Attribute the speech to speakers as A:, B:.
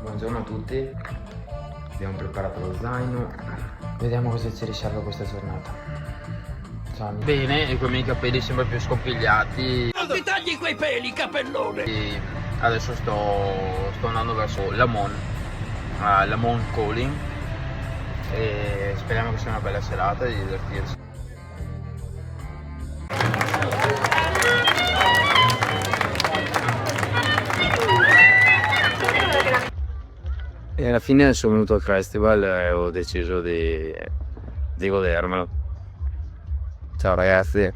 A: Buongiorno a tutti, abbiamo preparato lo zaino, vediamo cosa ci riserva questa giornata. Ciao amici. Bene, e con i miei capelli sempre più scompigliati.
B: Non ti tagli quei peli, capellone!
A: E adesso sto andando verso Lamon Calling, e speriamo che sia una bella serata e di divertirsi. E alla fine sono venuto al festival e ho deciso di godermelo. Ciao ragazzi.